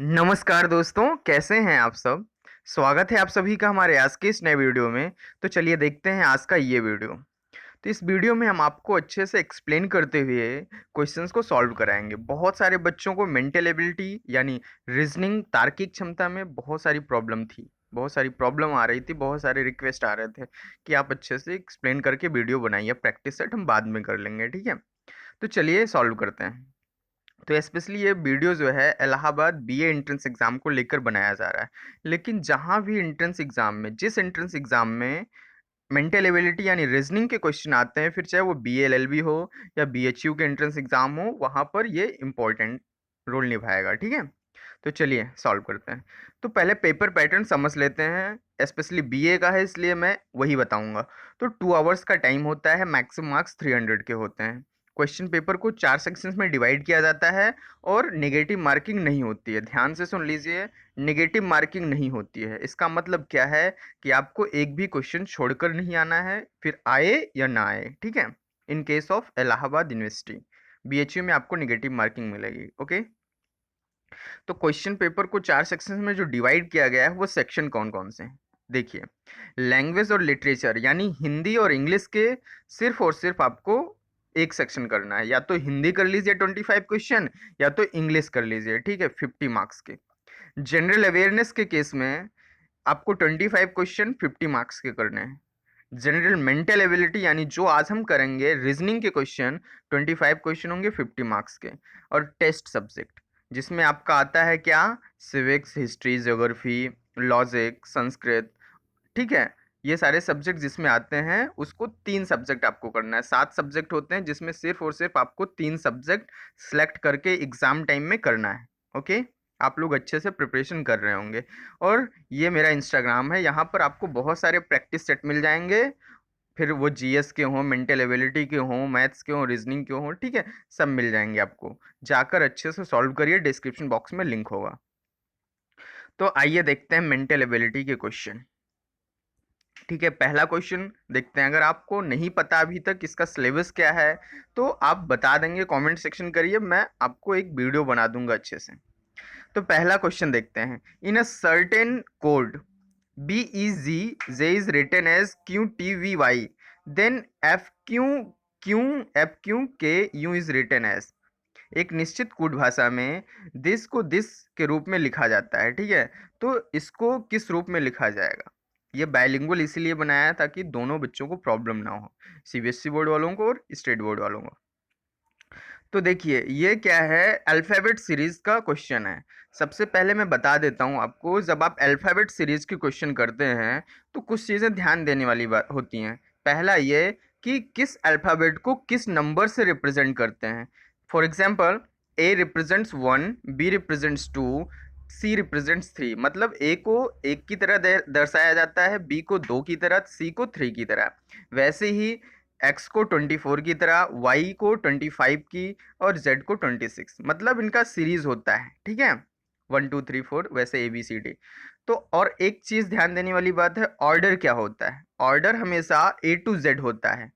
नमस्कार दोस्तों, कैसे हैं आप सब? स्वागत है आप सभी का हमारे आज के इस नए वीडियो में। तो चलिए देखते हैं आज का ये वीडियो। तो इस वीडियो में हम आपको अच्छे से एक्सप्लेन करते हुए क्वेश्चंस को सॉल्व कराएँगे। बहुत सारे बच्चों को मेंटल एबिलिटी यानी रीज़निंग तार्किक क्षमता में बहुत सारी प्रॉब्लम थी। बहुत सारी प्रॉब्लम आ रही थी, बहुत सारे रिक्वेस्ट आ रहे थे कि आप अच्छे से एक्सप्लेन करके वीडियो बनाइए। प्रैक्टिस सेट हम बाद में कर लेंगे, ठीक है? तो चलिए सॉल्व करते हैं। तो स्पेशली ये वीडियो जो है इलाहाबाद बीए एंट्रेंस एग्जाम को लेकर बनाया जा रहा है। लेकिन जहाँ भी एंट्रेंस एग्जाम में जिस एंट्रेंस एग्जाम में मेंटल एबिलिटी यानी रीजनिंग के क्वेश्चन आते हैं, फिर चाहे वो बी एल एल बी हो या बी एच यू के एंट्रेंस एग्जाम हो, वहाँ पर ये इंपॉर्टेंट रोल निभाएगा, ठीक है? तो चलिए सॉल्व करते हैं। तो पहले पेपर पैटर्न समझ लेते हैं। स्पेशली बीए का है इसलिए मैं वही बताऊंगा। तो 2 आवर्स का टाइम होता है, मैक्सिमम मार्क्स 300 के होते हैं। क्वेश्चन पेपर को 4 सेक्शंस में डिवाइड किया जाता है और नेगेटिव मार्किंग नहीं होती है। ध्यान से सुन लीजिए, नेगेटिव मार्किंग नहीं होती है। इसका मतलब क्या है कि आपको एक भी क्वेश्चन छोड़कर नहीं आना है, फिर आए या ना आए, ठीक है? In case of Allahabad university BHU में आपको नेगेटिव मार्किंग मिलेगी, ओके? तो क्वेश्चन पेपर को 4 सेक्शन में जो डिवाइड किया गया है वो सेक्शन कौन कौन से हैं? देखिए, लैंग्वेज और लिटरेचर यानी हिंदी और इंग्लिश के सिर्फ और सिर्फ आपको एक सेक्शन करना है। या तो हिंदी कर लीजिए 25 क्वेश्चन, या तो इंग्लिश कर लीजिए, ठीक है, 50 मार्क्स के। जनरल अवेयरनेस के केस में आपको 25 क्वेश्चन 50 मार्क्स के करने हैं। जनरल मेंटल एबिलिटी यानी जो आज हम करेंगे रीजनिंग के क्वेश्चन, 25 क्वेश्चन होंगे 50 मार्क्स के। और टेस्ट सब्जेक्ट जिसमें आपका आता है क्या? Civics, history, geography, logic, Sanskrit, ठीक है? ये सारे सब्जेक्ट जिसमें आते हैं उसको 3 सब्जेक्ट आपको करना है। 7 सब्जेक्ट होते हैं जिसमें सिर्फ और सिर्फ आपको 3 सब्जेक्ट सेलेक्ट करके एग्जाम टाइम में करना है, ओके? आप लोग अच्छे से प्रिपरेशन कर रहे होंगे। और ये मेरा इंस्टाग्राम है, यहाँ पर आपको बहुत सारे प्रैक्टिस सेट मिल जाएंगे। फिर वो जीएस के हों, मेंटल एबिलिटी के हों, मैथ्स के हों, रीजनिंग के हों, ठीक है? सब मिल जाएंगे आपको। जाकर अच्छे से सॉल्व करिए, डिस्क्रिप्शन बॉक्स में लिंक होगा। तो आइए देखते हैं मेंटल एबिलिटी के क्वेश्चन, ठीक है? पहला क्वेश्चन देखते हैं। अगर आपको नहीं पता अभी तक इसका सिलेबस क्या है, तो आप बता देंगे, कमेंट सेक्शन करिए, मैं आपको एक वीडियो बना दूंगा अच्छे से। तो पहला क्वेश्चन देखते हैं। In a certain code BEZ J is written as QTVY, then FQK U is written as। एक निश्चित कोड भाषा में दिस को दिस के रूप में लिखा जाता है, ठीक है? तो इसको किस रूप में लिखा जाएगा? ये बाइलिंगुअल इसीलिए बनाया है ताकि दोनों बच्चों को प्रॉब्लम ना हो, सीबीएसई बोर्ड वालों को और स्टेट बोर्ड वालों को। तो देखिए, ये क्या है, अल्फ़ाबेट सीरीज का क्वेश्चन है। सबसे पहले मैं बता देता हूँ आपको, जब आप अल्फ़ाबेट सीरीज के क्वेश्चन करते हैं तो कुछ चीज़ें ध्यान देने वाली बात होती हैं। पहला ये कि किस अल्फ़ाबेट को किस नंबर से रिप्रेजेंट करते हैं। For example, A represents 1, B represents 2, C represents 3। मतलब ए को 1 की तरह दर्शाया जाता है, बी को 2 की तरह, सी को 3 की तरह। वैसे ही एक्स को 24 की तरह, वाई को 25 की, और जेड को 26। मतलब इनका सीरीज होता है, ठीक है? 1 2 3 4, वैसे ABCD। तो और एक चीज ध्यान देने वाली बात है, ऑर्डर क्या होता है? ऑर्डर हमेशा A to Z होता है।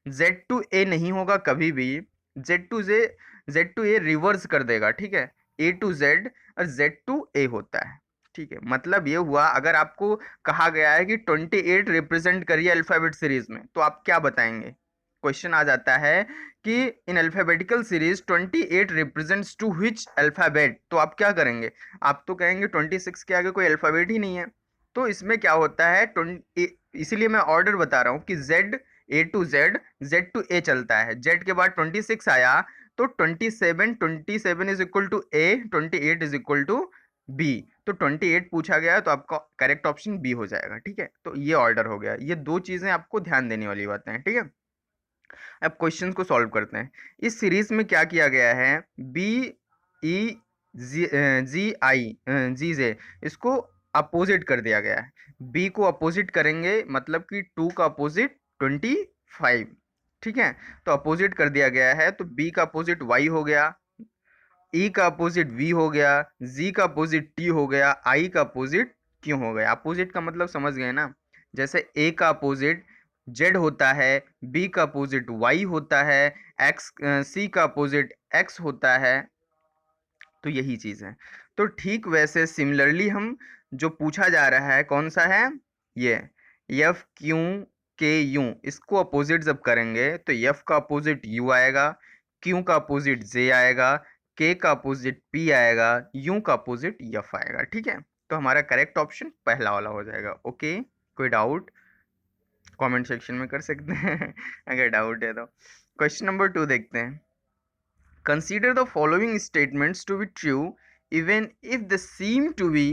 Z to A नहीं होगा कभी भी। Z to A रिवर्स कर देगा, ठीक है? A to Z और Z to A होता है, ठीक है? मतलब ये हुआ, अगर आपको कहा गया है कि 28 रिप्रेजेंट करिए अल्फाबेट सीरीज में, तो आप क्या बताएंगे? क्वेश्चन आ जाता है कि in alphabetical series 28 represents to which alphabet, तो आप क्या करेंगे? आप तो कहेंगे 26 के आगे कोई अल्फाबेट ही नहीं है। तो इसमें क्या होता है, इसीलिए मैं ऑर्डर बता रहा हूँ कि A to Z, Z to A चलता है। Z के बाद 26 आया तो 27 is equal to A, 28 is equal to B। तो 28 पूछा गया है तो आपका करेक्ट ऑप्शन B हो जाएगा, ठीक है? तो ये ऑर्डर हो गया। ये दो चीजें आपको ध्यान देने वाली बातें हैं, ठीक है? अब क्वेश्चन को सॉल्व करते हैं। इस सीरीज में क्या किया गया है, BE जी आई जी जे, इसको अपोजिट कर दिया गया है। बी को अपोजिट करेंगे मतलब कि 2 का अपोजिट 25, ठीक है? तो अपोजिट कर दिया गया है, तो बी का अपोजिट वाई हो गया, ई का अपोजिट वी हो गया, जी का अपोजिट टी हो गया, आई का अपोजिट क्यू हो गया। अपोजिट का मतलब समझ गए ना? जैसे ए का अपोजिट जेड होता है, बी का अपोजिट वाई होता है, एक्स सी का अपोजिट एक्स होता है, तो यही चीज़ है। तो ठीक वैसे सिमिलरली हम जो पूछा जा रहा है कौन सा है, ये एफ क्यू के यू, इसको अपोजिट जब करेंगे तो एफ का अपोजिट यू आएगा, क्यू का अपोजिट जे आएगा, के का अपोजिट पी आएगा, यू का अपोजिट एफ आएगा। ठीक है, तो हमारा करेक्ट ऑप्शन पहला वाला हो जाएगा। ओके, कोई डाउट कमेंट सेक्शन में कर सकते हैं अगर डाउट है तो। क्वेश्चन नंबर 2 देखते हैं। Consider the following statements to be true even if they seem to be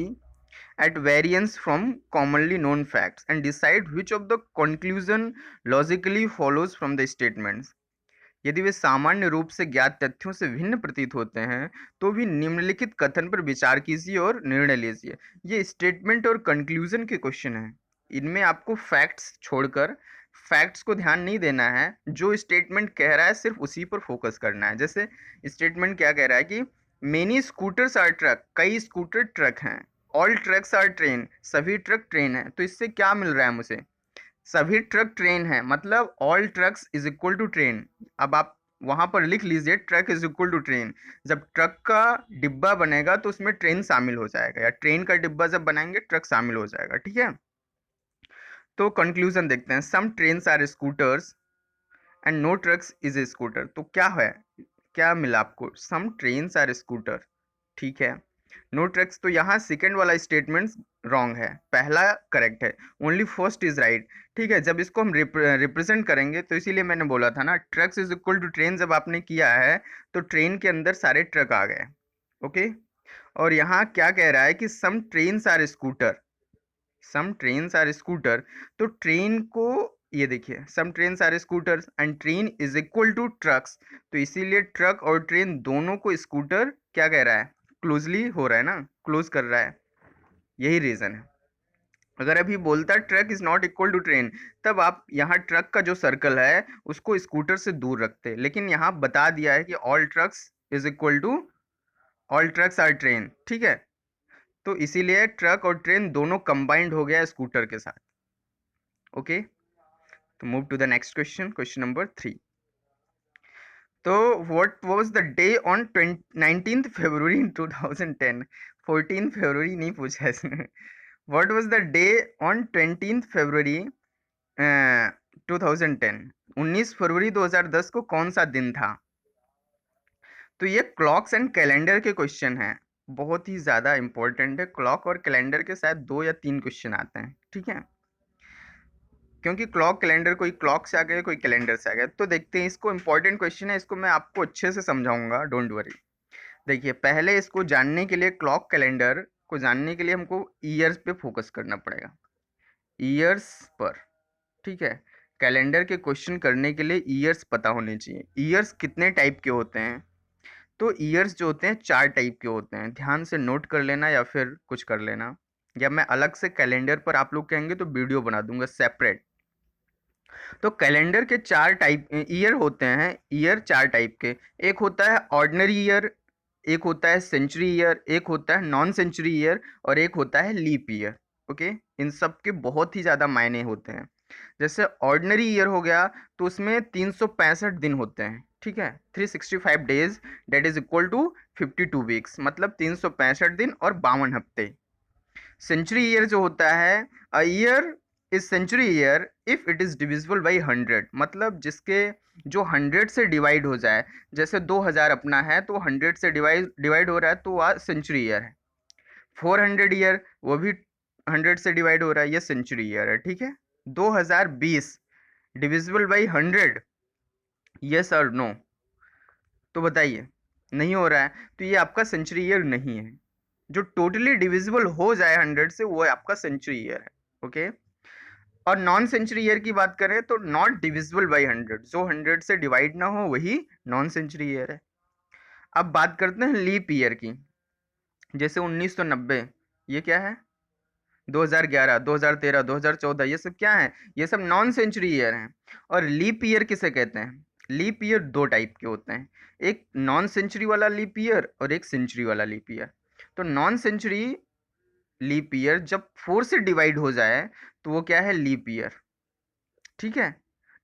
at variance from commonly known facts and decide which of the conclusion logically follows from the statements. यदि वे सामान्य रूप से ज्ञात तथ्यों से भिन्न प्रतीत होते हैं तो भी निम्नलिखित कथन पर विचार कीजिए और निर्णय लीजिए। ये स्टेटमेंट और कंक्लूजन के क्वेश्चन हैं। इनमें आपको फैक्ट्स छोड़कर फैक्ट्स को ध्यान नहीं देना है, जो स्टेटमेंट कह रहा है सिर्फ उसी पर फोकस करना है। जैसे स्टेटमेंट क्या कह रहा है कि मेनी स्कूटर्स आर ट्रक, कई स्कूटर ट्रक हैं। ऑल ट्रक्स आर ट्रेन, सभी ट्रक ट्रेन है। तो इससे क्या मिल रहा है मुझे, सभी ट्रक ट्रेन है, मतलब all trucks is equal to train. अब आप वहां पर लिख लीजिए truck is equal to train. जब ट्रक का डिब्बा बनेगा तो उसमें ट्रेन शामिल हो जाएगा, या ट्रेन का डिब्बा जब बनाएंगे ट्रक शामिल हो जाएगा। ठीक है, तो कंक्लूजन देखते हैं। Some trains are scooters and no trucks is a scooter. तो क्या है, क्या मिला आपको, सम ट्रेन्स आर स्कूटर, ठीक है, नो ट्रक्स। तो यहाँ सेकेंड वाला स्टेटमेंट रॉन्ग है, पहला करेक्ट है, ओनली फर्स्ट इज राइट। ठीक है, जब इसको हम रिप्रेजेंट करेंगे तो इसीलिए मैंने बोला था ना, trucks is equal to train जब आपने किया है तो ट्रेन के अंदर सारे ट्रक आ गए। ओके, और यहाँ क्या कह रहा है कि some trains are scooter, some trains are scooter. तो ट्रेन को, ये देखिए some trains are scooter and train is equal to trucks, तो इसीलिए ट्रक और ट्रेन दोनों को स्कूटर क्या कह रहा है, क्लोजली हो रहा है ना, क्लोज कर रहा है, यही रीजन है। अगर अभी बोलता truck is not equal to train, तब आप यहाँ ट्रक का जो सर्कल है उसको स्कूटर से दूर रखते, लेकिन यहाँ बता दिया है कि all trucks is equal to all trucks are train. ठीक है, तो इसीलिए ट्रक और ट्रेन दोनों कंबाइंड हो गया स्कूटर के साथ। ओके, तो move to the next question, question number 3। तो what was the day on 19th February 2010, 14 फरवरी नहीं पूछा इसने। What was the day on 20th February 2010, 19 फरवरी 2010 को कौन सा दिन था। तो ये क्लॉक्स एंड कैलेंडर के क्वेश्चन हैं, बहुत ही ज़्यादा इंपॉर्टेंट है। क्लॉक और कैलेंडर के साथ 2 या 3 क्वेश्चन आते हैं। ठीक है, क्योंकि क्लॉक कैलेंडर, कोई क्लॉक से आ गया कोई कैलेंडर से आ गया। तो देखते हैं, इसको इंपॉर्टेंट क्वेश्चन है, इसको मैं आपको अच्छे से समझाऊंगा, डोंट वरी। देखिए, पहले इसको जानने के लिए, क्लॉक कैलेंडर को जानने के लिए हमको ईयर्स पे फोकस करना पड़ेगा, ईयर्स पर। ठीक है, कैलेंडर के क्वेश्चन करने के लिए ईयर्स पता होने चाहिए। ईयर्स कितने टाइप के होते हैं, तो ईयर्स जो होते हैं 4 टाइप के होते हैं। ध्यान से नोट कर लेना या फिर कुछ कर लेना, या मैं अलग से कैलेंडर पर आप लोग कहेंगे तो वीडियो बना दूंगा सेपरेट। तो कैलेंडर के 4 टाइप ईयर होते हैं, ईयर 4 टाइप के। एक होता है ऑर्डिनरी ईयर, एक होता है सेंचुरी ईयर, एक होता है नॉन सेंचुरी ईयर, और एक होता है लीप ईयर। ओके, इन सब के बहुत ही ज़्यादा मायने होते हैं। जैसे ऑर्डिनरी ईयर हो गया तो उसमें 365 दिन होते हैं। ठीक है, 365 days, date is equal to 52 weeks, मतलब 365 दिन और 52 हफ्ते। सेंचुरी ईयर जो होता है, a year is century year if it is divisible by 100, मतलब जिसके जो 100 से डिवाइड हो जाए। जैसे 2000 अपना है तो 100 से डिवाइड हो रहा है तो वह सेंचुरी ईयर है। 400 ईयर वो भी 100 से डिवाइड हो रहा है, ये सेंचुरी ईयर है। ठीक है, 2020 डिविजिबल बाई 100, यस और नो, तो बताइए, नहीं हो रहा है, तो ये आपका सेंचुरी ईयर नहीं है। जो टोटली डिविजिबल हो जाए 100 से, वो आपका सेंचुरी ईयर है। ओके, और नॉन सेंचुरी ईयर की बात करें तो नॉट डिविजिबल बाई 100, जो 100 से डिवाइड ना हो वही नॉन सेंचुरी ईयर है। अब बात करते हैं लीप ईयर की। जैसे 1990, ये क्या है, 2011, 2013, 2014, ये सब क्या है, ये सब नॉन सेंचुरी ईयर हैं। और लीप ईयर किसे कहते हैं, लीप ईयर 2 टाइप के होते हैं, एक नॉन सेंचुरी वाला लीप ईयर और एक सेंचुरी वाला लीप ईयर। तो नॉन सेंचुरी लीप ईयर जब 4 से डिवाइड हो जाए तो वो क्या है, लीप ईयर। ठीक है,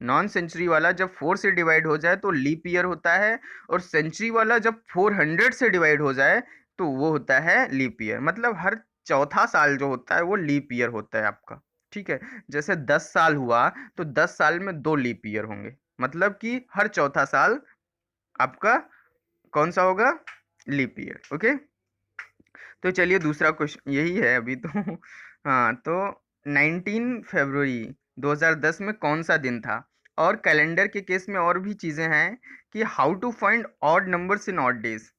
नॉन सेंचुरी वाला जब 4 से डिवाइड हो जाए तो लीप ईयर होता है, और सेंचुरी वाला जब 400 से डिवाइड हो जाए तो वो होता है लीप ईयर। मतलब हर चौथा साल जो होता है वो लीप ईयर होता है आपका। ठीक है, जैसे 10 साल हुआ तो 10 साल में 2 लीप ईयर होंगे, मतलब कि हर चौथा साल आपका कौन सा होगा, लीप ईयर। ओके, तो चलिए दूसरा क्वेश्चन यही है अभी तो हाँ, तो 19 फरवरी 2010 में कौन सा दिन था। और कैलेंडर के केस में और भी चीज़ें हैं कि how to find odd numbers in odd days.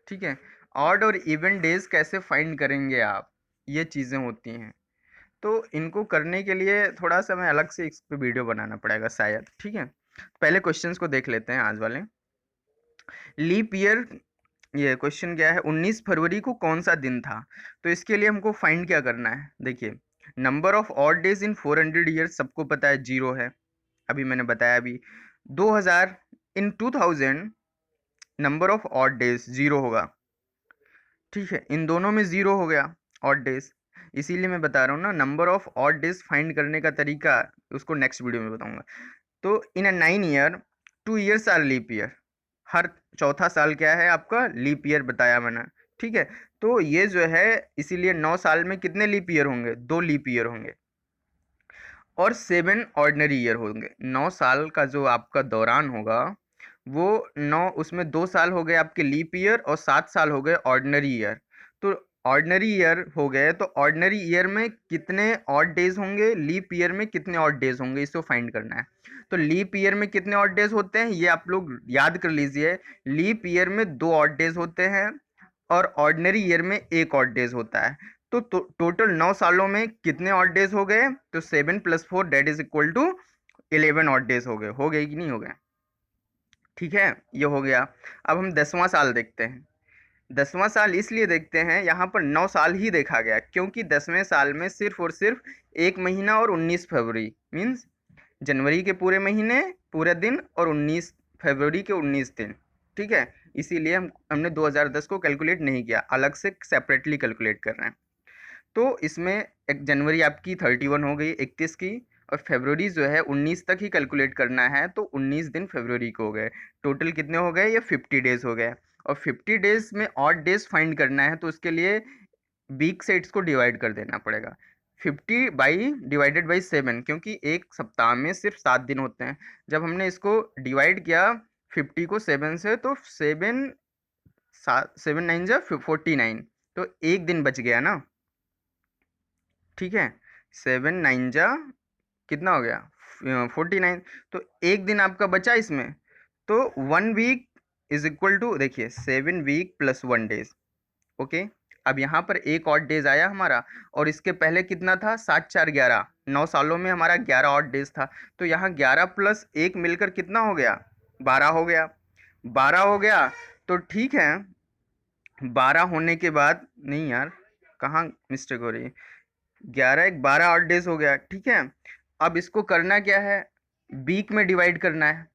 ठीक है, ऑड और इवन डेज कैसे फाइंड करेंगे आप, ये चीज़ें होती हैं। तो इनको करने के लिए थोड़ा सा मैं अलग से इस पे वीडियो बनाना पड़ेगा शायद। ठीक है, पहले क्वेश्चंस को देख लेते हैं आज वाले। लीप ईयर, ये क्वेश्चन क्या है, 19 फरवरी को कौन सा दिन था। तो इसके लिए हमको फाइंड क्या करना है, देखिए number of odd days in 400 years सबको पता है 0 है, अभी मैंने बताया अभी। 2000 इन 2000 नंबर ऑफ ऑड डेज 0 होगा। ठीक है, इन दोनों में 0 हो गया ऑड डेज, इसीलिए मैं बता रहा हूँ ना, number of odd days find करने का तरीका उसको नेक्स्ट वीडियो में बताऊंगा। तो in a 9 year 2 years are leap year, हर चौथा साल क्या है आपका, लीप ईयर बताया मैंने। ठीक है, तो ये जो है, इसीलिए 9 साल में कितने लीप ईयर होंगे, 2 लीप ईयर होंगे, और 7 ऑर्डिनरी ईयर होंगे। 9 साल का जो आपका दौरान होगा वो 9, उसमें 2 साल हो गए आपके लीप ईयर और 7 साल हो गए ऑर्डिनरी ईयर। तो ऑर्डिनरी ईयर हो गए तो ऑर्डिनरी ईयर में कितने ऑड डेज होंगे, लीप ईयर में कितने ऑड डेज होंगे, इसको फाइंड करना है। तो लीप ईयर में कितने ऑड डेज होते हैं ये आप लोग याद कर लीजिए। लीप ईयर में 2 ऑड डेज होते हैं और ऑर्डिनरी ईयर में 1 ऑड डेज होता है। तो टोटल 9 सालों में कितने ऑड डेज हो गए, तो 7 + 4 that is equal to 11 odd days हो गए कि नहीं हो गए। ठीक है, ये हो गया। अब हम 10वां साल देखते हैं। 10वां साल इसलिए देखते हैं, यहाँ पर 9 साल ही देखा गया क्योंकि 10वें साल में सिर्फ और सिर्फ 1 महीना और 19 फरवरी, मीन्स जनवरी के पूरे महीने पूरे दिन और 19 फरवरी के 19 दिन। ठीक है, इसीलिए हमने 2010 को कैलकुलेट नहीं किया, अलग से सेपरेटली कैलकुलेट कर रहे हैं। तो इसमें एक जनवरी आपकी 31 हो गई 31 की, और फरवरी जो है 19 तक ही कैलकुलेट करना है, तो 19 दिन फरवरी को हो गए। टोटल कितने हो गए, ये 50 डेज हो गए। और 50 डेज में ऑड डेज फाइंड करना है तो उसके लिए वीक से इसको डिवाइड कर देना पड़ेगा। 50/7 क्योंकि एक सप्ताह में सिर्फ 7 दिन होते हैं। जब हमने इसको डिवाइड किया 50 को 7 से, तो 7 9 जा 49, तो एक दिन बच गया ना। ठीक है, 7 9 जा कितना हो गया, 49, तो एक दिन आपका बचा इसमें। तो 1 वीक इज इक्वल टू, देखिए 7 वीक + 1 डेज। ओके, अब यहाँ पर एक ऑड डेज आया हमारा, और इसके पहले कितना था, 7 4 11, 9 सालों में हमारा 11 ऑड डेज था। तो यहाँ 11 + 1 मिलकर कितना हो गया, 12 हो गया। 12 हो गया, तो ठीक है, 12 होने के बाद, नहीं यार कहाँ मिस्टेक हो रही है, 11 1 12 ऑड डेज हो गया। ठीक है, अब इसको करना क्या है, वीक में डिवाइड करना है।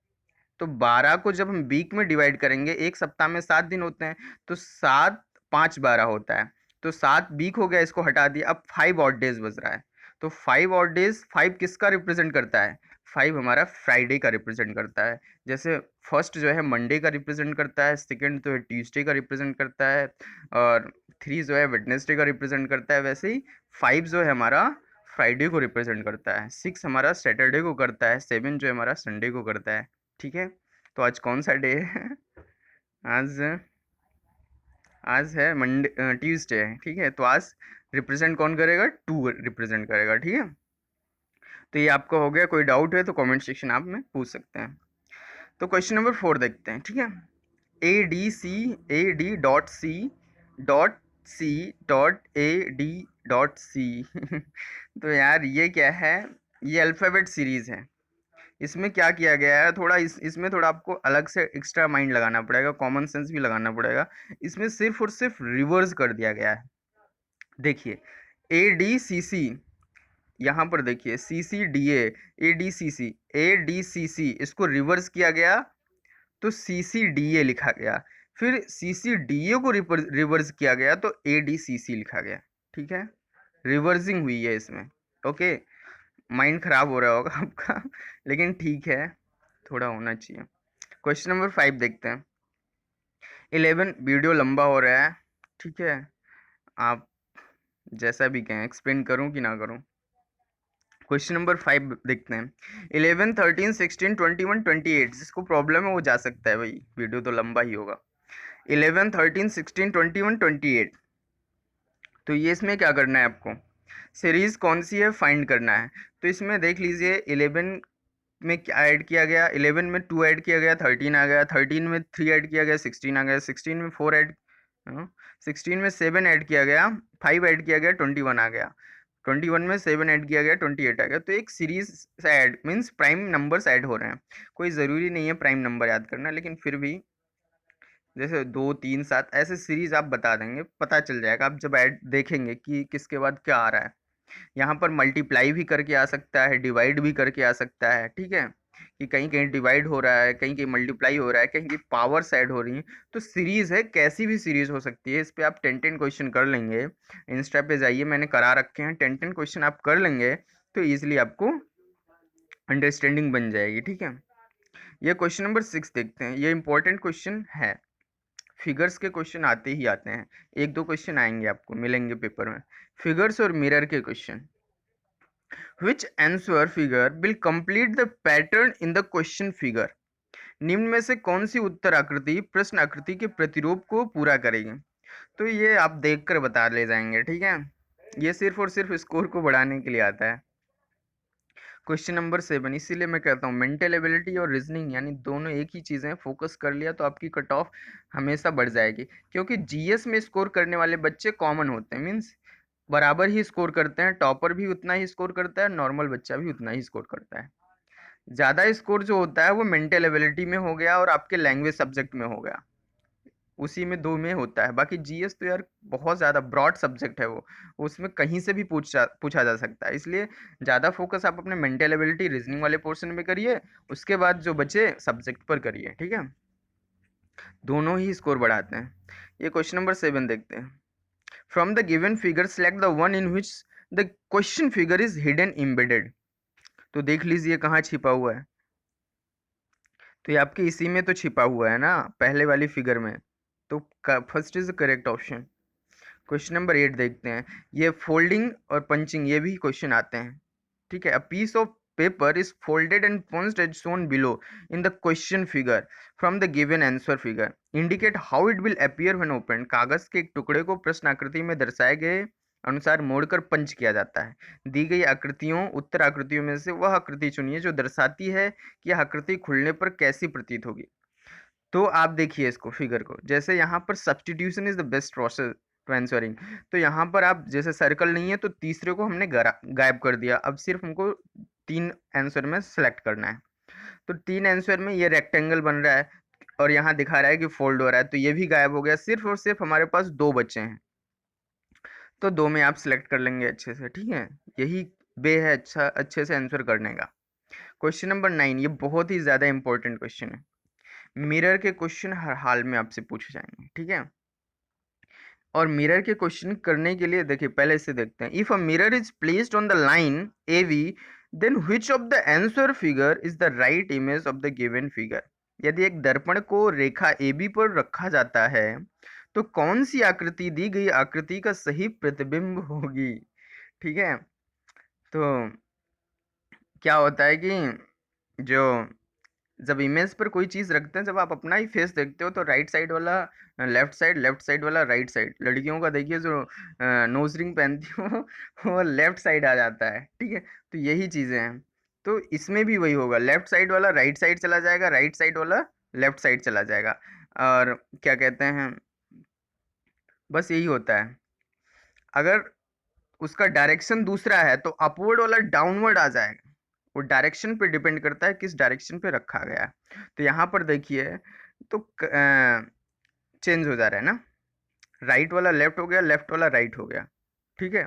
तो 12 को जब हम वीक में डिवाइड करेंगे, एक सप्ताह में 7 दिन होते हैं, तो 7 5 12 होता है। तो 7 वीक हो गया, इसको हटा दिया, अब 5 ऑड डेज बच रहा है। तो 5 ऑड डेज, 5 किसका रिप्रेजेंट करता है, 5 हमारा फ्राइडे का रिप्रेजेंट करता है। जैसे फर्स्ट जो है मंडे का रिप्रेजेंट करता है, सेकंड जो है ट्यूसडे का रिप्रेजेंट करता है, और 3 जो है वेडनेसडे का रिप्रेजेंट करता है, वैसे ही 5 जो है हमारा फ्राइडे को रिप्रेजेंट करता है, 6 हमारा सैटरडे को करता है, 7 जो है हमारा संडे को करता है। ठीक है, तो आज कौन सा डे है, आज आज है मंडे, ट्यूसडे है। ठीक है, तो आज रिप्रेजेंट कौन करेगा, 2 रिप्रेजेंट करेगा। ठीक है, तो ये आपका हो गया। कोई डाउट है तो कमेंट सेक्शन आप में पूछ सकते हैं। तो क्वेश्चन नंबर 4 देखते हैं। ठीक है, ADC AD.C.C.A.D.C तो यार ये क्या है, ये अल्फ़ाबेट सीरीज है। इसमें क्या किया गया है, थोड़ा इसमें थोड़ा आपको अलग से एक्स्ट्रा माइंड लगाना पड़ेगा, कॉमन सेंस भी लगाना पड़ेगा। इसमें सिर्फ और सिर्फ रिवर्स कर दिया गया है। देखिए ADCC, यहाँ पर देखिए CCDA, ADCC इसको रिवर्स किया गया तो CCDA लिखा गया, फिर CCDA को रिवर्स किया गया तो ADCC लिखा गया। ठीक है, रिवर्सिंग हुई है इसमें। ओके, माइंड खराब हो रहा होगा आपका, लेकिन ठीक है, थोड़ा होना चाहिए। क्वेश्चन नंबर 5 देखते हैं। 11 वीडियो लंबा हो रहा है, ठीक है, आप जैसा भी कहें, एक्सप्लेन करूं कि ना करूं। क्वेश्चन नंबर 5 देखते हैं। 11 13 16 21 28, जिसको प्रॉब्लम है वो जा सकता है, भाई वीडियो तो लंबा ही होगा। 11 13 16 21 28, तो ये इसमें क्या करना है आपको, सीरीज कौन सी है फाइंड करना है। तो इसमें देख लीजिए 11 में क्या ऐड किया गया, 11 में 2 ऐड किया गया, 13 आ गया, 13 में 3 ऐड किया गया, 16 आ गया, 16 में 4 ऐड, 16 में 7 ऐड किया गया, 5 ऐड किया गया, 21 आ गया, 21 में 7 ऐड किया गया, 28 आ गया। तो एक सीरीज से add means prime numbers add हो रहे हैं। कोई ज़रूरी नहीं है प्राइम नंबर याद करना, लेकिन फिर भी जैसे 2 3 7 ऐसे सीरीज आप बता देंगे, पता चल जाएगा आप जब ऐड देखेंगे कि किसके बाद क्या आ रहा है। यहाँ पर मल्टीप्लाई भी करके आ सकता है, डिवाइड भी करके आ सकता है, ठीक है, कि कहीं कहीं डिवाइड हो रहा है, कहीं कहीं मल्टीप्लाई हो रहा है, कहीं कहीं पावर्स ऐड हो रही हैं। तो सीरीज है, कैसी भी सीरीज हो सकती है। इस पे आप 10 क्वेश्चन कर लेंगे। इंस्टा पे जाइए, मैंने करा रखे हैं, 10 क्वेश्चन आप कर लेंगे तो ईजिली आपको अंडरस्टैंडिंग बन जाएगी, ठीक है। ये क्वेश्चन नंबर 6 देखते हैं, ये इंपॉर्टेंट क्वेश्चन है। फिगर्स के क्वेश्चन आते ही आते हैं, एक दो क्वेश्चन आएंगे आपको मिलेंगे पेपर में, फिगर्स और मिरर के question. Which answer figure will complete the pattern in the question figure? निम्न में से कौन सी उत्तर आकृति प्रश्न आकृति के प्रतिरूप को पूरा करेगी। तो ये आप देखकर बता ले जाएंगे, ठीक है, ये सिर्फ और सिर्फ स्कोर को बढ़ाने के लिए आता है। क्वेश्चन नंबर 7, इसीलिए मैं कहता हूँ मेंटल एबिलिटी और रीजनिंग यानी दोनों एक ही चीज़ें, फोकस कर लिया तो आपकी कट ऑफ हमेशा बढ़ जाएगी। क्योंकि जीएस में स्कोर करने वाले बच्चे कॉमन होते हैं, मीन्स बराबर ही स्कोर करते हैं, टॉपर भी उतना ही स्कोर करता है, नॉर्मल बच्चा भी उतना ही स्कोर करता है। ज़्यादा स्कोर जो होता है वो मेंटल एबिलिटी में हो गया और आपके लैंग्वेज सब्जेक्ट में हो गया, उसी में दो में होता है। बाकी जीएस तो यार बहुत ज़्यादा ब्रॉड सब्जेक्ट है वो, उसमें कहीं से भी पूछा जा सकता है। इसलिए ज़्यादा फोकस आप अपने मेंटल एबिलिटी रीजनिंग वाले पोर्शन में करिए, उसके बाद जो बचे सब्जेक्ट पर करिए, ठीक है, दोनों ही स्कोर बढ़ाते हैं। ये क्वेश्चन नंबर 7 देखते हैं। From the given figure select the one in which the question figure is hidden embedded. तो देख लीजिए कहाँ छिपा हुआ है, तो ये आपके इसी में तो छिपा हुआ है ना, पहले वाली फिगर में। तो first is the correct option. Question number 8 देखते हैं। ये फोल्डिंग और पंचिंग ये भी क्वेश्चन आते हैं, ठीक है। A piece of paper is folded and punched as shown below in the question figure from the given answer figure. Indicate how it will appear when opened. कागज के एक टुकड़े को प्रश्न आकृति में दर्शाए गए अनुसार मोड़कर पंच किया जाता है। दी गई आकृतियों उत्तर आकृतियों में से वह आकृति चुनिए जो दर्शाती है कि यह आकृति खुलने पर कैसी प्रतीत होगी। तो आप देखिए इसको फिगर को, जैसे यहाँ पर substitution is the best process to answering. तो यहाँ पर आप जैसे सर्कल नहीं है तो तीसरे को हमने गायब कर दिया, अब सिर्फ हमको 3 आंसर में सेलेक्ट करना है। तो 3 आंसर में ये रेक्टेंगल बन रहा है और यहाँ दिखा रहा है कि फोल्ड हो रहा है, तो ये भी गायब हो गया, सिर्फ और सिर्फ हमारे पास 2 बचे हैं। तो 2 में आप सिलेक्ट कर लेंगे अच्छे से, ठीक है, यही वे है अच्छे से आंसर करने का। क्वेश्चन नंबर 9, ये बहुत ही ज़्यादा इंपॉर्टेंट क्वेश्चन है। मिरर के क्वेश्चन हर हाल में आपसे पूछे जाएंगे, ठीक है। और मिरर के क्वेश्चन करने के लिए देखिए पहले इसे देखते हैं। If a mirror is placed on the line A V, then which of the answer figure is the right image of the given figure. यदि एक दर्पण को रेखा ए बी पर रखा जाता है तो कौन सी आकृति दी गई आकृति का सही प्रतिबिंब होगी, ठीक है। तो क्या होता है कि जो जब इमेज पर कोई चीज रखते हैं, जब आप अपना ही फेस देखते हो तो राइट साइड वाला लेफ्ट साइड वाला राइट साइड, लड़कियों का देखिए जो नोज रिंग पहनती हो वो लेफ्ट साइड आ जाता है, ठीक है। तो यही चीजें हैं, तो इसमें भी वही होगा, लेफ्ट साइड वाला राइट साइड चला जाएगा, राइट साइड वाला लेफ्ट साइड चला जाएगा। और क्या कहते हैं, बस यही होता है। अगर उसका डायरेक्शन दूसरा है तो अपवर्ड वाला डाउनवर्ड आ जाएगा, वो डायरेक्शन पे डिपेंड करता है किस डायरेक्शन पे रखा गया है। तो यहाँ पर देखिए तो चेंज हो जा रहा है ना, राइट वाला लेफ्ट हो गया, लेफ्ट वाला राइट हो गया, ठीक है।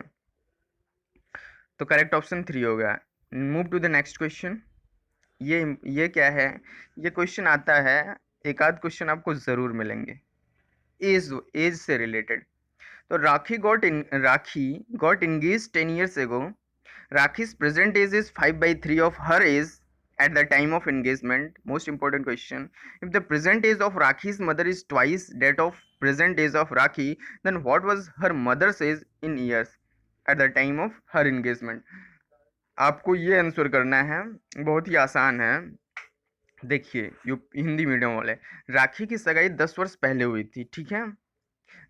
तो करेक्ट ऑप्शन 3 हो गया। Move to the next question. ये क्या है, ये क्वेश्चन आता है, एक आध क्वेश्चन आपको जरूर मिलेंगे एज एज से रिलेटेड। तो राखी got engaged 10 years ago. Rakhi's present age is 5/3 of her age at the time of engagement. Most important question. If the present age of Rakhi's mother is twice that of present age of Rakhi, then what was her mother's age in years at the time of her engagement? आपको ये answer करना है, बहुत ही आसान है। देखिए, you Hindi medium वाले, राखी की सगाई 10 वर्ष पहले हुई थी, ठीक है।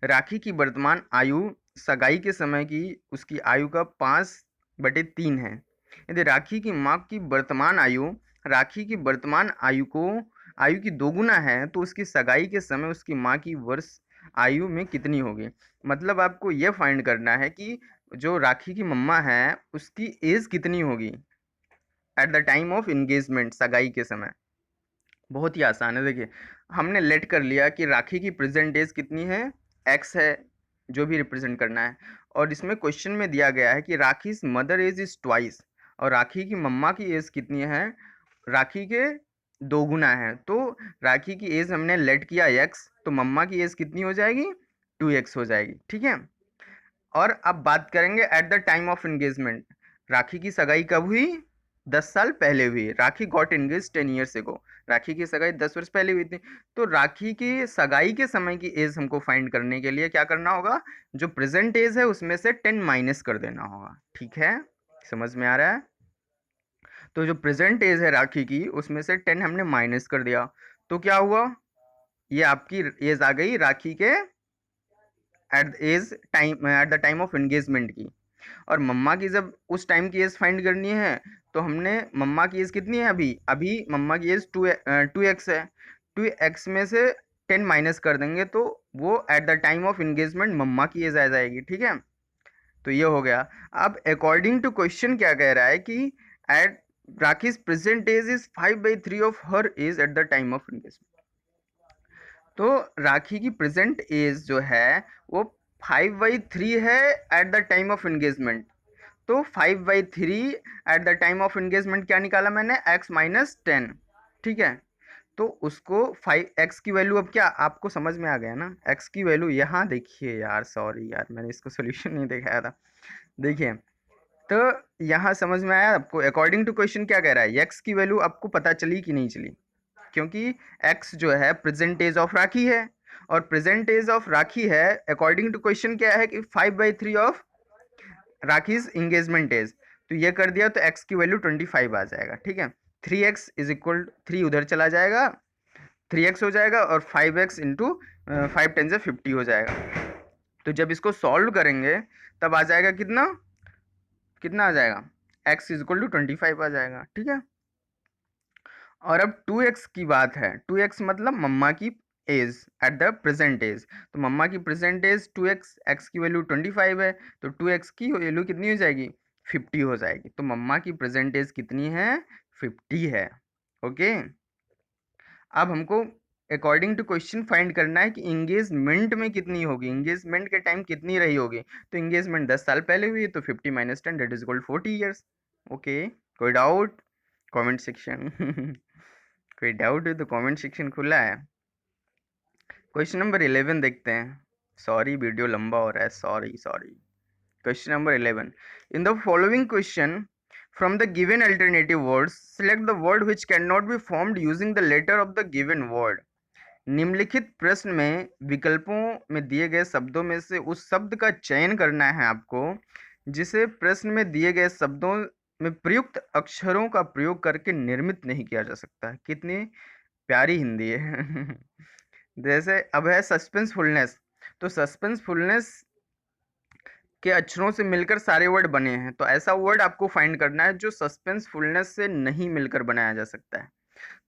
राखी की वर्तमान आयु सगाई के समय की उसकी आयु का 5/3 है। यदि राखी की वर्तमान आयु की दोगुना है, तो उसकी सगाई के समय उसकी माँ की वर्ष आयु में कितनी होगी। मतलब आपको यह फाइंड करना है कि जो राखी की मम्मा है उसकी एज कितनी होगी eight the time of engagement, सगाई के समय। बहुत ही आसान है। देखिए, हमने लेट कर लिया कि राखी की प्रेजेंट एज कितनी है, एक्स है, जो भी रिप्रेजेंट करना है। और इसमें क्वेश्चन में दिया गया है कि राखी मदर एज इज ट्वाइस, और राखी की मम्मा की एज कितनी है, राखी के दोगुना है। तो राखी की एज हमने लेट किया एक्स, तो मम्मा की एज कितनी हो जाएगी, 2x हो जाएगी, ठीक है। और अब बात करेंगे at the time of engagement. Rakhi की सगाई कब हुई, 10 साल पहले हुई। राखी गॉट एंगेज 10 ईयर्स एगो। राखी की सगाई 10 वर्ष पहले हुई थी। तो राखी की सगाई के समय की एज हमको फाइंड करने के लिए क्या करना होगा, जो प्रेजेंट एज है उसमें से 10 माइनस कर देना होगा, ठीक है। समझ में आ रहा है। तो जो प्रेजेंट एज है राखी की, उसमें से 10 हमने माइनस कर दिया, तो क्या हुआ, ये आपकी एज आ गई राखी के eight the time of engagement की। और मम्मा की जब उस टाइम की एज फाइंड करनी है, तो हमने मम्मा की एज कितनी है, अभी अभी मम्मा की एज 2x है। 2x में से 10 माइनस कर देंगे, तो वो at the time of engagement mamma की एज आ जाएगी, ठीक है। तो ये हो गया। अब अकॉर्डिंग टू क्वेश्चन क्या कह रहा है कि at Rakhi's present age is 5/3 of her age at the time of engagement. तो राखी की प्रेजेंट एज जो है वो 5/3 है eight the time of engagement. तो 5/3 eight the time of engagement क्या निकाला मैंने, x-10, ठीक है। तो उसको 5x की वैल्यू, अब क्या आपको समझ में आ गया ना, x की वैल्यू यहाँ देखिए यार, सॉरी यार मैंने इसको सोल्यूशन नहीं दिखाया था। देखिए, तो यहाँ समझ में आया आपको। अकॉर्डिंग टू क्वेश्चन क्या कह रहा है, x की वैल्यू आपको पता चली कि नहीं चली, क्योंकि x जो है प्रेजेंट एज ऑफ राखी है, और प्रेजेंट एज ऑफ राखी है अकॉर्डिंग टू क्वेश्चन क्या है कि 5/3 ऑफ राखीज इंगेजमेंट एज। तो ये कर दिया, तो x की वैल्यू 25 आ जाएगा, ठीक है। 3x इज इक्वल 3 उधर चला जाएगा, 3x हो जाएगा, और 5x इंटू 5 × 10 = 50 हो जाएगा। तो जब इसको सॉल्व करेंगे तब आ जाएगा कितना, कितना आ जाएगा, x इज इक्वल टू 25 आ जाएगा, ठीक है। और अब 2x की बात है, 2x मतलब मम्मा की age at the present age. तो मम्मा की प्रेजेंट एज 2x, x की वैल्यू 25 है, तो 2x की वैल्यू कितनी हो जाएगी, 50 हो जाएगी। तो मम्मा की प्रेजेंट एज कितनी है, 50 है, ओके। अब हमको अकॉर्डिंग टू क्वेश्चन फाइंड करना है कि इंगेजमेंट में कितनी होगी, इंगेजमेंट के टाइम कितनी रही होगी। तो इंगेजमेंट 10 साल पहले हुई है, तो 50 - 10 that is equal 40 years, okay. कोई डाउट, कमेंट सेक्शन कोई डाउट है तो कमेंट सेक्शन खुला है। क्वेश्चन नंबर 11 देखते हैं। सॉरी वीडियो लंबा हो रहा है, sorry. Question number 11, in the following question from the given alternative words select the word which can not be formed using the letter of the given word. निम्नलिखित प्रश्न में विकल्पों में दिए गए शब्दों में से उस शब्द का चयन करना है आपको जिसे प्रश्न में दिए गए शब्दों में प्रयुक्त अक्षरों का प्रयोग करके निर्मित नहीं किया जा सकता। कितनी प्यारी हिंदी है जैसे अब है सस्पेंसफुलनेस, तो सस्पेंसफुलनेस के अक्षरों से मिलकर सारे वर्ड बने हैं, तो ऐसा वर्ड आपको फाइंड करना है जो सस्पेंसफुलनेस से नहीं मिलकर बनाया जा सकता है।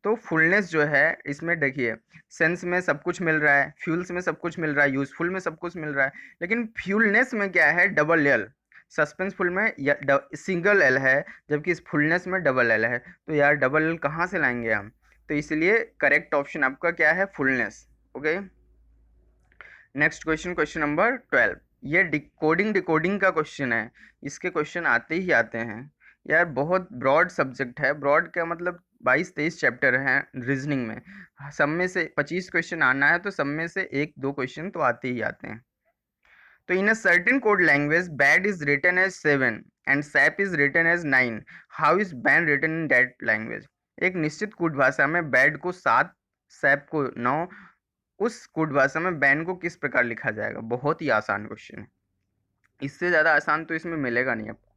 तो फुलनेस जो है, इसमें देखिए सेंस में सब कुछ मिल रहा है, फ्यूल्स में सब कुछ मिल रहा है, यूजफुल में सब कुछ मिल रहा है, लेकिन फ्यूलनेस में क्या है, डबल एल। सस्पेंसफुल में सिंगल एल है, जबकि इस फुलनेस में डबल एल है। तो यार डबल एल कहाँ से लाएंगे हम, तो इसलिए करेक्ट ऑप्शन आपका क्या है, fullness, okay. Next question, question number 12, ये डिकोडिंग का क्वेश्चन है। इसके क्वेश्चन आते ही आते हैं यार, बहुत ब्रॉड सब्जेक्ट है। ब्रॉड का मतलब 22-23 चैप्टर हैं रीजनिंग में, सब में से 25 क्वेश्चन आना है, तो सब में से 1-2 क्वेश्चन तो आते ही आते हैं। तो in a certain code language bad is written as 7 and sap is written as 9, how is ban written in that language. एक निश्चित कूट भाषा में बैड को 7, सैप को 9, उस कूट भाषा में बैन को किस प्रकार लिखा जाएगा। बहुत ही आसान क्वेश्चन है, इससे ज़्यादा आसान तो इसमें मिलेगा नहीं आपको।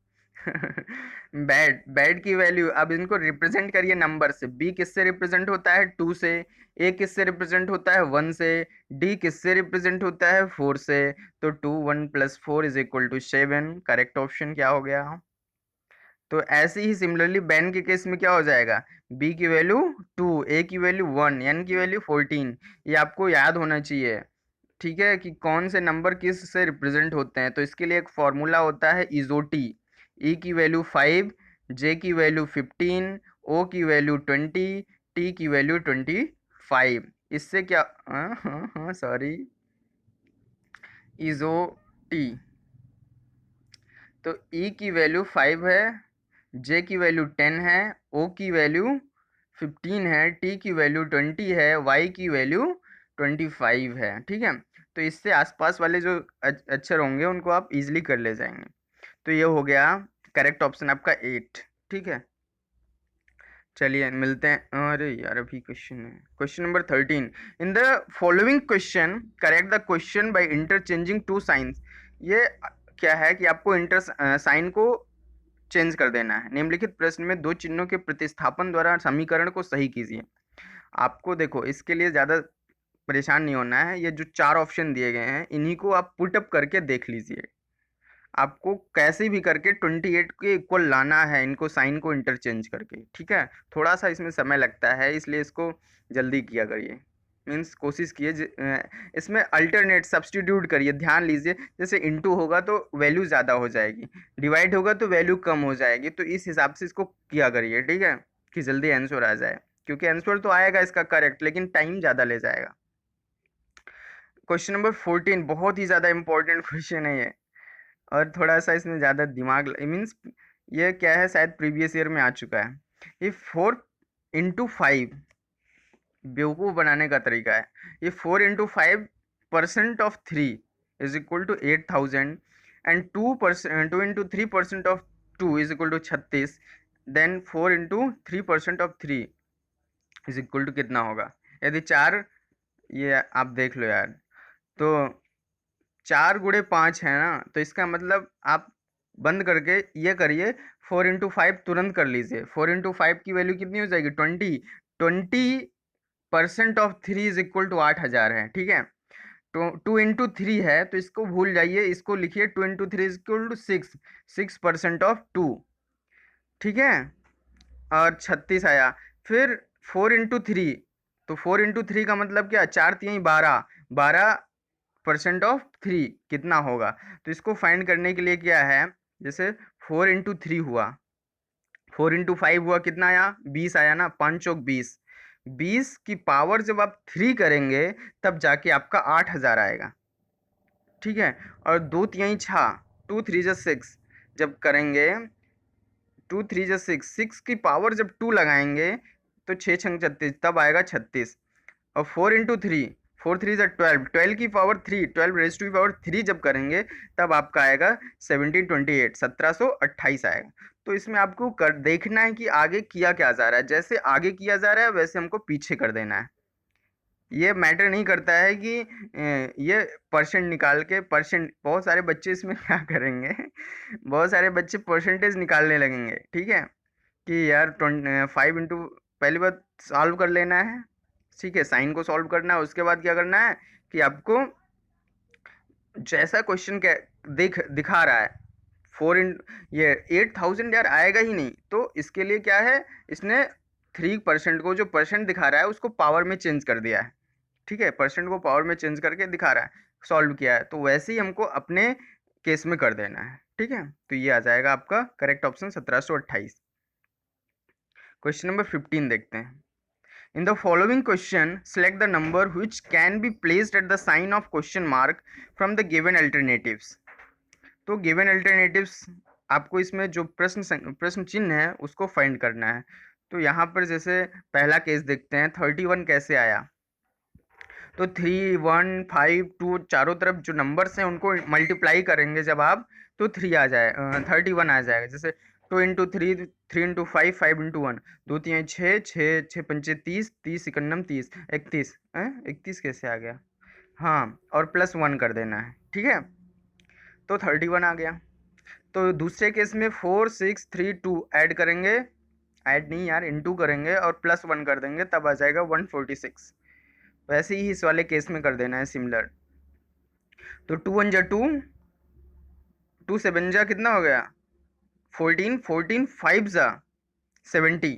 बैड बैड की वैल्यू, अब इनको रिप्रेजेंट करिए नंबर से। बी किससे रिप्रेजेंट होता है 2 से, ए किससे रिप्रेजेंट होता है 1 से, डी किससे रिप्रेजेंट होता है 4 से। तो 2 1 + 4 is equal to 7। Correct option क्या हो गया। तो ऐसे ही सिमिलरली बैन के केस में क्या हो जाएगा, बी की वैल्यू 2, ए की वैल्यू 1, एन की वैल्यू 14। ये आपको याद होना चाहिए, ठीक है, कि कौन से नंबर किस से रिप्रेजेंट होते हैं। तो इसके लिए एक फॉर्मूला होता है इजोटी। ई की वैल्यू 5, जे की वैल्यू 15, ओ की वैल्यू 20, टी की वैल्यू 25। इससे क्या, हाँ हाँ हाँ सॉरी, इजोटी। तो ई की वैल्यू 5 है, जे की वैल्यू 10 है, ओ की वैल्यू 15 है, टी की वैल्यू 20 है, वाई की वैल्यू 25 है। ठीक है, तो इससे आसपास वाले जो अक्षर होंगे उनको आप इजीली कर ले जाएंगे। तो ये हो गया करेक्ट ऑप्शन आपका 8। ठीक है, चलिए मिलते हैं। अरे यार अभी क्वेश्चन है, question number 13। In the following question correct the question by interchanging two signs. ये क्या है कि आपको इंटर साइन को चेंज कर देना है। निम्नलिखित प्रश्न में दो चिन्हों के प्रतिस्थापन द्वारा समीकरण को सही कीजिए। आपको देखो इसके लिए ज़्यादा परेशान नहीं होना है, ये जो 4 ऑप्शन दिए गए हैं इन्हीं को आप पुट अप करके देख लीजिए। आपको कैसे भी करके 28 के इक्वल लाना है इनको, साइन को इंटरचेंज करके। ठीक है, थोड़ा सा इसमें समय लगता है इसलिए इसको जल्दी किया करिए। मीन्स कोशिश कीजिए इसमें अल्टरनेट सब्स्टिट्यूट करिए। ध्यान लीजिए, जैसे इंटू होगा तो वैल्यू ज़्यादा हो जाएगी, डिवाइड होगा तो वैल्यू कम हो जाएगी। तो इस हिसाब से इसको किया करिए, ठीक है, कि जल्दी आंसर आ जाए। क्योंकि आंसर तो आएगा इसका करेक्ट, लेकिन टाइम ज़्यादा ले जाएगा। क्वेश्चन नंबर 14 बहुत ही ज़्यादा इंपॉर्टेंट क्वेश्चन है ये, और थोड़ा सा इसमें ज़्यादा दिमाग मीन्स ये क्या है, शायद प्रीवियस ईयर में आ चुका है। ये 4 × 5 बेवकूफ़ बनाने का तरीका है। ये 4 × 5% of 3 is equal to 8000, and 2 × 3% of 2 is equal to 36। Then 4 × 3% of 3 is equal to कितना होगा। यदि 4, ये आप देख लो यार, तो 4 × 5 है ना, तो इसका मतलब आप बंद करके ये करिए, 4 × 5 तुरंत कर लीजिए। 4 × 5 की वैल्यू कितनी हो जाएगी 20। 20% ऑफ 3 इज इक्वल टू 8000 है। ठीक है, तो 2 × 3 है तो इसको भूल जाइए, इसको लिखिए 2 × 3 इज इक्वल टू 6, 6% ऑफ 2। ठीक है, और 36 आया। फिर 4 × 3, तो 4 × 3 का मतलब क्या, 4 × 3 = 12, 12% ऑफ 3 कितना होगा। तो इसको फाइंड करने के लिए क्या है, जैसे 4 × 3 हुआ, 4 × 5 हुआ, कितना आया 20 आया ना, 5 चौक 20। 20 की पावर जब आप 3 करेंगे तब जाके आपका 8000 आएगा। ठीक है, और 2 × 3 = 6, 2 × 3 = 6 जब करेंगे, 2 × 3 = 6, 6 की पावर जब 2 लगाएंगे तो 6 × 6 = 36, तब आएगा 36। और 4 × 3, 4 × 3 = 12, 12 की power 3, 12 raised to the power 3 जब करेंगे तब आपका आएगा 1728, 1728 आएगा। तो इसमें आपको कर देखना है कि आगे किया क्या जा रहा है, जैसे आगे किया जा रहा है वैसे हमको पीछे कर देना है। ये मैटर नहीं करता है कि ये परसेंट निकाल के, परसेंट बहुत सारे बच्चे इसमें क्या करेंगे, बहुत सारे बच्चे परसेंटेज निकालने लगेंगे। ठीक है, कि यार 5 पहली बात सॉल्व कर लेना है। ठीक है, साइन को सॉल्व करना है, उसके बाद क्या करना है कि आपको जैसा क्वेश्चन क्या दिखा रहा है, ये 8000 यार आएगा ही नहीं, तो इसके लिए क्या है, इसने 3% को जो परसेंट दिखा रहा है उसको पावर में चेंज कर दिया है। ठीक है, परसेंट को पावर में चेंज करके दिखा रहा है, सॉल्व किया है, तो वैसे ही हमको अपने केस में कर देना है। ठीक है, तो ये आ जाएगा आपका करेक्ट ऑप्शन 1728। क्वेश्चन नंबर 15 देखते हैं। In the following question, select the number which can be placed at the sign of question mark from the given alternatives. तो given alternatives आपको इसमें जो प्रश्न चिन्ह है उसको फाइंड करना है। तो यहाँ पर जैसे पहला केस देखते हैं, 31 कैसे आया। तो 3 1 5 2 चारों तरफ जो नंबर्स हैं उनको मल्टीप्लाई करेंगे जब आप, तो 3 आ जाए 31 आ जाएगा। जैसे 2 × 3, 3 × 5, 5 × 1, 2 × 3 6, 6 6 पंचे 30, 30 इकन्नम 30, 31, 31 कैसे आ गया? हाँ, और +1 कर देना है, ठीक है, तो 31 आ गया। तो दूसरे केस में 4 6 3 2 ऐड करेंगे, ऐड नहीं यार, इनटू करेंगे और +1 कर देंगे, तब आ जाएगा 146। वैसे ही इस वाले केस में कर देना है सिमिलर। तो 2 1 जा 2, 2 7 जा कितना हो गया? 14, 14 5 जा 70,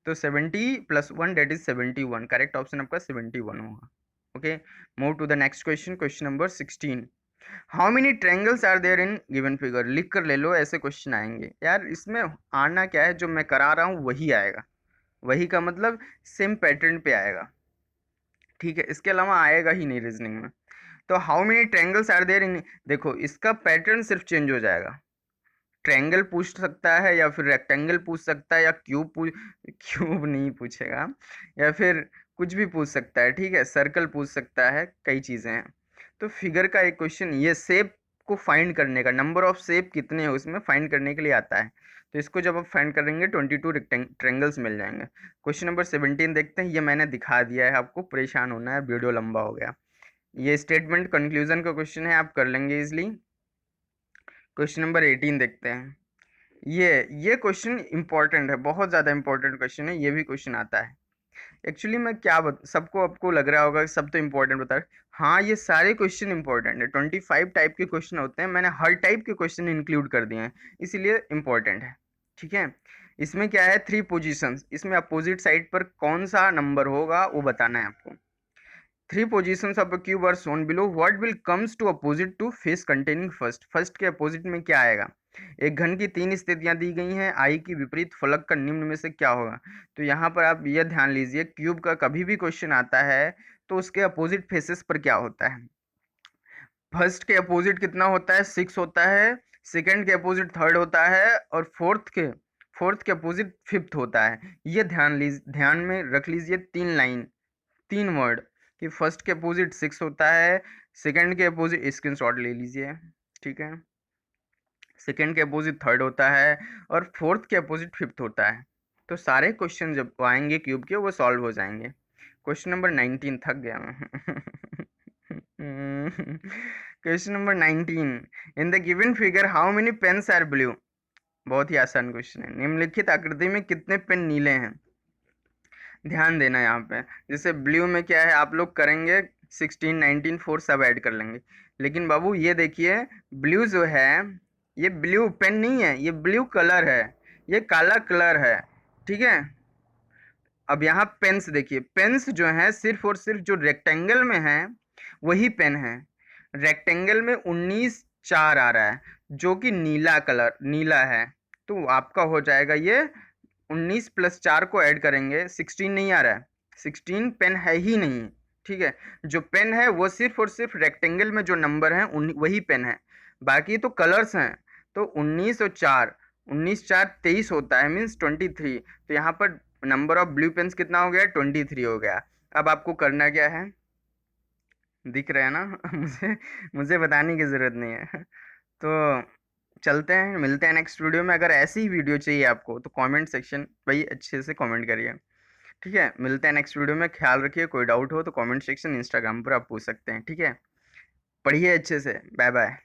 तो 70 +1 डेट इज 71। करेक्ट ऑप्शन आपका 71 होगा। Okay, move to the next question, question number 16। How many triangles are there in given figure? लिख कर ले लो, ऐसे क्वेश्चन आएंगे यार। इसमें आना क्या है, जो मैं करा रहा हूँ वही आएगा, वही का मतलब सेम पैटर्न पे आएगा, ठीक है, इसके अलावा आएगा ही नहीं रीजनिंग में। तो how many triangles are there in, देखो इसका पैटर्न सिर्फ चेंज हो जाएगा। ट्रायंगल पूछ सकता है या फिर रेक्टेंगल पूछ सकता है या क्यूब नहीं पूछेगा, या फिर कुछ भी पूछ सकता है, ठीक है, सर्कल पूछ सकता है, कई चीज़ें हैं। तो फिगर का एक क्वेश्चन ये शेप को फाइंड करने का, नंबर ऑफ शेप कितने हैं उसमें फाइंड करने के लिए आता है। तो इसको जब आप फाइंड करेंगे 22 ट्रायंगल्स मिल जाएंगे। क्वेश्चन नंबर 17 देखते हैं, ये मैंने दिखा दिया है, आपको परेशान होना है, वीडियो लंबा हो गया। ये स्टेटमेंट कंक्लूजन का क्वेश्चन है, आप कर लेंगे इजली। क्वेश्चन नंबर 18 देखते हैं। ये क्वेश्चन इंपॉर्टेंट है, बहुत ज़्यादा इंपॉर्टेंट क्वेश्चन है, ये भी क्वेश्चन आता है। एक्चुअली मैं क्या सबको आपको लग रहा होगा कि सब तो इंपॉर्टेंट बता रहे, हाँ ये सारे क्वेश्चन इंपॉर्टेंट है। 25 टाइप के क्वेश्चन होते हैं, मैंने हर टाइप के क्वेश्चन इंक्लूड कर दिए हैं, इसीलिए इंपॉर्टेंट है, ठीक है। इसमें क्या है, 3 पोजीशंस, इसमें अपोजिट साइड पर कौन सा नंबर होगा वो बताना है आपको। 3 positions of a cube are shown below. What will comes to opposite to face containing first? First के अपोजिट में क्या आएगा? एक घन की 3 स्थितियां दी गई हैं, आई की विपरीत फलक का निम्न में से क्या होगा? तो यहाँ पर आप यह ध्यान लीजिए, क्यूब का कभी भी क्वेश्चन आता है तो उसके अपोजिट फेसेस पर क्या होता है। फर्स्ट के अपोजिट कितना होता है? 6 होता है, सेकंड के अपोजिट 3rd होता है, और फोर्थ के अपोजिट 5th होता है। ये ध्यान में रख लीजिए, 3 लाइन, 3 वर्ड, कि फर्स्ट के अपोजिट 6 होता है, सेकंड के अपोजिट, स्क्रीनशॉट ले लीजिए, ठीक है, सेकंड के अपोजिट 3rd होता है, और फोर्थ के अपोजिट 5th होता है। तो सारे क्वेश्चन जब आएंगे क्यूब के वो सॉल्व हो जाएंगे। क्वेश्चन नंबर 19, थक गया मैं। Question number 19, in the given figure how many pens are blue? बहुत ही आसान क्वेश्चन है। निम्नलिखित आकृति में कितने पेन नीले हैं? ध्यान देना यहाँ पे, जैसे ब्लू में क्या है, आप लोग करेंगे 16 19 4 सब ऐड कर लेंगे, लेकिन बाबू ये देखिए, ब्लू जो है ये ब्लू पेन नहीं है, ये ब्लू कलर है, ये काला कलर है, ठीक है। अब यहाँ पेन्स देखिए, पेन्स जो है सिर्फ और सिर्फ जो रेक्टेंगल में है वही पेन है। रेक्टेंगल में 19 4 आ रहा है, जो कि नीला है, तो आपका हो जाएगा ये 19 + 4 को ऐड करेंगे, 16 नहीं आ रहा है, 16 पेन है ही नहीं, ठीक है। जो पेन है वो सिर्फ और सिर्फ रेक्टेंगल में जो नंबर है वही पेन है, बाकी तो कलर्स हैं। तो 19 और 4, 19 4 23 होता है, मीन्स 23। तो यहाँ पर नंबर ऑफ ब्लू पेन्स कितना हो गया? 23 हो गया। अब आपको करना क्या है, दिख रहा है ना? मुझे बताने की ज़रूरत नहीं है। तो चलते हैं, मिलते हैं नेक्स्ट वीडियो में। अगर ऐसी ही वीडियो चाहिए आपको तो कमेंट सेक्शन भाई अच्छे से कमेंट करिए, ठीक है। मिलते हैं नेक्स्ट वीडियो में, ख्याल रखिए, कोई डाउट हो तो कमेंट सेक्शन इंस्टाग्राम पर आप पूछ सकते हैं, ठीक है। पढ़िए अच्छे से, बाय बाय।